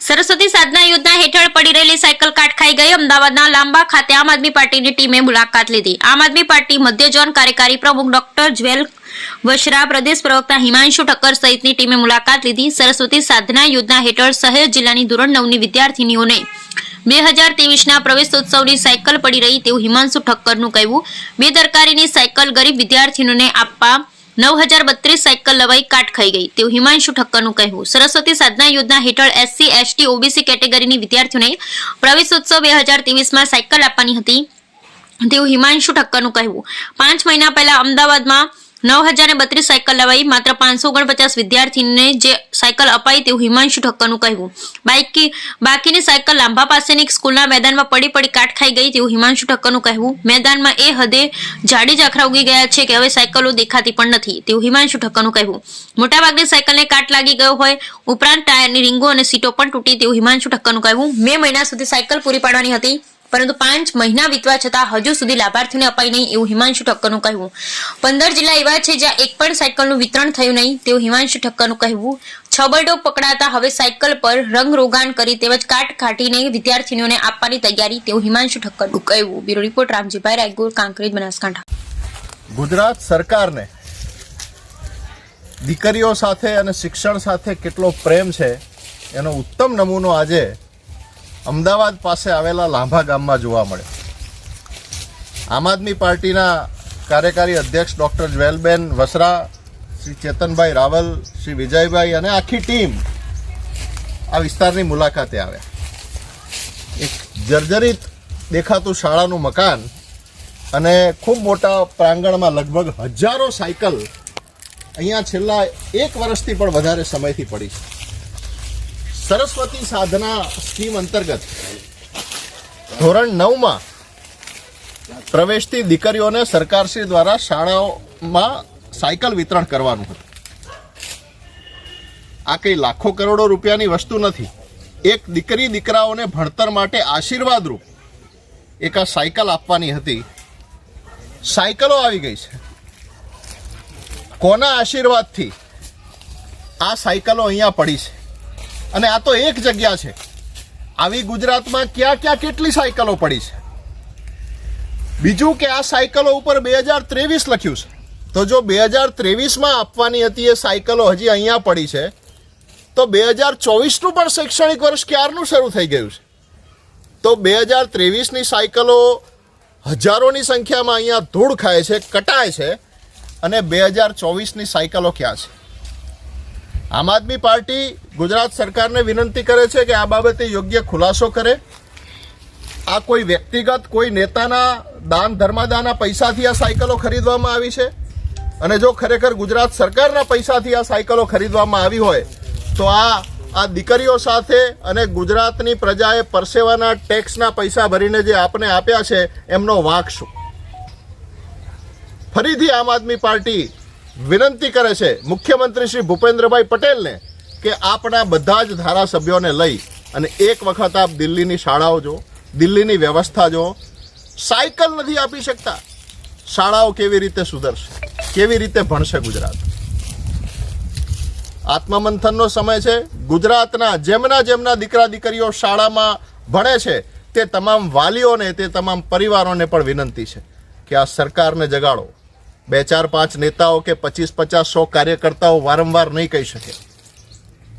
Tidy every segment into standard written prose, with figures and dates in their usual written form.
સરસ્વતી સાધના યોજના હેઠળ પડી રહેલી સાયકલ કાટ ખાઈ ગઈ। અમદાવાદના લાંબા ખાતે આમ આદમી પાર્ટીની ટીમે મુલાકાત લીધી। આમ આદમી પાર્ટી મધ્ય ઝોન કાર્યકારી પ્રમુખ ડોક્ટર જ્વેલ વશરા, પ્રદેશ પ્રવક્તા હિમાંશુ ઠક્કર સહિતની ટીમે મુલાકાત લીધી। સરસ્વતી સાધના યોજના હેઠળ શહેર જિલ્લાની ધોરણ 9ની વિદ્યાર્થીનીઓને 2023ના પ્રવેશોત્સવની સાયકલ પડી રહી તેવું હિમાંશુ ઠક્કરનું કહેવું। બેદરકારીની સાયકલ ગરીબ વિદ્યાર્થીઓને આપવા 9032 સાયકલ લવાઈ કાટ ખાઈ ગઈ તેવું હિમાંશુ ઠક્કરનું કહેવું। સરસ્વતી સાધના યોજના હેઠળ SC, ST, OBC કેટેગરીની વિદ્યાર્થીઓને પ્રવેશોત્સવ 2023માં સાયકલ આપવાની હતી તેવું હિમાંશુ ઠક્કરનું કહેવું। 5 મહિના પહેલા અમદાવાદમાં 9032 સાયકલ લવાઈ માત્ર 549 વિદ્યાર્થીને જે સાયકલ અપાઈ તેવું હિમાંશુ ઠક્કરનું કહેવું। બાકીની સાયકલ લાંભા પાસેની સ્કૂલના મેદાનમાં પડી કાટ ખાઈ ગઈ તેવું હિમાંશુ ઠક્કરનું કહેવું। મેદાનમાં એ હદે ઝાડી ઝાખરા ઉગી ગયા છે કે હવે સાયકલો દેખાતી પણ નથી તેવું હિમાંશુ ઠક્કરનું કહેવું। મોટાભાગની સાયકલને કાટ લાગી ગયો હોય ઉપરાંત ટાયરની રીંગો અને સીટો પણ તૂટી તેવું હિમાંશુ ઠક્કરનું કહેવું। મે મહિના સુધી સાયકલ પૂરી પાડવાની હતી પરંતુ 5 મહિના વીતવા છતાં હજુ સુધી લાભાર્થીઓને અપાઈ નહીં એવું હિમાંશુ ઠક્કરનું કહેવું। 15 જિલ્લા એવા છે જ્યાં એક પણ સાયકલનું વિતરણ થયું નહીં તેવું હિમાંશુ ઠક્કરનું કહેવું। છબરડો પકડાતા હવે સાયકલ પર રંગરોગાન કરી તેમજ કાટ કાઢીને વિદ્યાર્થીઓને આપવાની તૈયારી તેવું હિમાંશુ ઠક્કરનું કહેવું। Bureau report Ramjibhai Raygur, Kankrej, Banaskantha. ગુજરાત સરકારને દીકરીઓ સાથે અને શિક્ષણ સાથે કેટલો પ્રેમ છે એનો ઉત્તમ નમૂનો આજે અમદાવાદ પાસે આવેલા લાંભા ગામમાં જોવા મળ્યો। આમ આદમી પાર્ટીના કાર્યકારી અધ્યક્ષ ડૉક્ટર જ્વેલબેન વસરા, શ્રી ચેતનભાઈ રાવલ, શ્રી વિજયભાઈ અને આખી ટીમ આ વિસ્તારની મુલાકાતે આવ્યા। એક જર્જરિત દેખાતું શાળાનું મકાન અને ખૂબ મોટા પ્રાંગણમાં લગભગ હજારો સાયકલ અહીંયા છેલ્લા 1 વર્ષથી પણ વધારે સમયથી પડી છે। સરસ્વતી સાધના સ્કીમ અંતર્ગત ધોરણ 9માં પ્રવેશતી દીકરીઓને સરકારશ્રી દ્વારા શાળાઓમાં સાયકલ વિતરણ કરવાનું હતું। આ કંઈ લાખો કરોડો રૂપિયાની વસ્તુ નથી। એક દીકરી દીકરાઓને ભણતર માટે આશીર્વાદરૂપ એક આ સાયકલ આપવાની હતી। સાયકલો આવી ગઈ છે। કોના આશીર્વાદથી આ સાયકલો અહીંયા પડી છે? અને આ તો એક જગ્યા છે, આવી ગુજરાતમાં ક્યાં ક્યાં કેટલી સાયકલો પડી છે। બીજું કે આ સાયકલો ઉપર 2023 લખ્યું છે, તો જો 2023માં આપવાની હતી એ સાયકલો હજી અહીંયા પડી છે તો 2024નું પણ શૈક્ષણિક વર્ષ ક્યારનું શરૂ થઈ ગયું છે? તો 2023ની સાયકલો હજારોની સંખ્યામાં અહીંયા ધૂળ ખાય છે, કટાય છે, અને 2024ની સાયકલો ક્યાં છે? આમ આદમી પાર્ટી ગુજરાત સરકારને વિનંતી કરે છે કે આ બાબતે યોગ્ય ખુલાસો કરે। આ કોઈ વ્યક્તિગત કોઈ નેતાના દાન ધર્માદાના પૈસાથી આ સાયકલો ખરીદવામાં આવી છે અને જો ખરેખર ગુજરાત સરકારના પૈસાથી આ સાયકલો ખરીદવામાં આવી હોય તો આ દીકરીઓ સાથે અને ગુજરાતની પ્રજાએ પરસેવાના ટેક્સના પૈસા ભરીને જે આપને આપ્યા છે એમનો વાંક શું? ફરીથી આમ આદમી પાર્ટી વિનંતી કરે છે મુખ્યમંત્રી શ્રી ભૂપેન્દ્રભાઈ પટેલને કે આપણા બધા જ ધારાસભ્યોને લઈ અને એક વખત આપ દિલ્હીની શાળાઓ જો, દિલ્હીની વ્યવસ્થા જો। સાયકલ નથી આપી શકતા, શાળાઓ કેવી રીતે સુધરશે? કેવી રીતે ભણશે ગુજરાત? આત્મમંથનનો સમય છે। ગુજરાતના જેમના દીકરા દીકરીઓ શાળામાં ભણે છે તે તમામ વાલીઓને, તે તમામ પરિવારોને પણ વિનંતી છે કે આ સરકારને જગાડો। 2, 4, 5 નેતાઓ કે 25, 50, 100 કાર્યકર્તાઓ વારંવાર નહીં કહી શકે।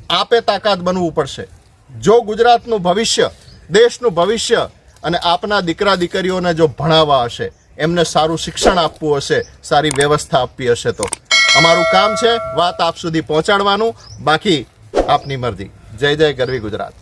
આપે તાકાત બનવું પડશે। જો ગુજરાતનું ભવિષ્ય, દેશનું ભવિષ્ય અને આપના દીકરા દીકરીઓને જો ભણાવવા હશે, એમને સારું શિક્ષણ આપવું હશે, સારી વ્યવસ્થા આપવી હશે તો અમારું કામ છે વાત આપ સુધી પહોંચાડવાનું। બાકી આપની મરજી। જય જય ગરવી ગુજરાત।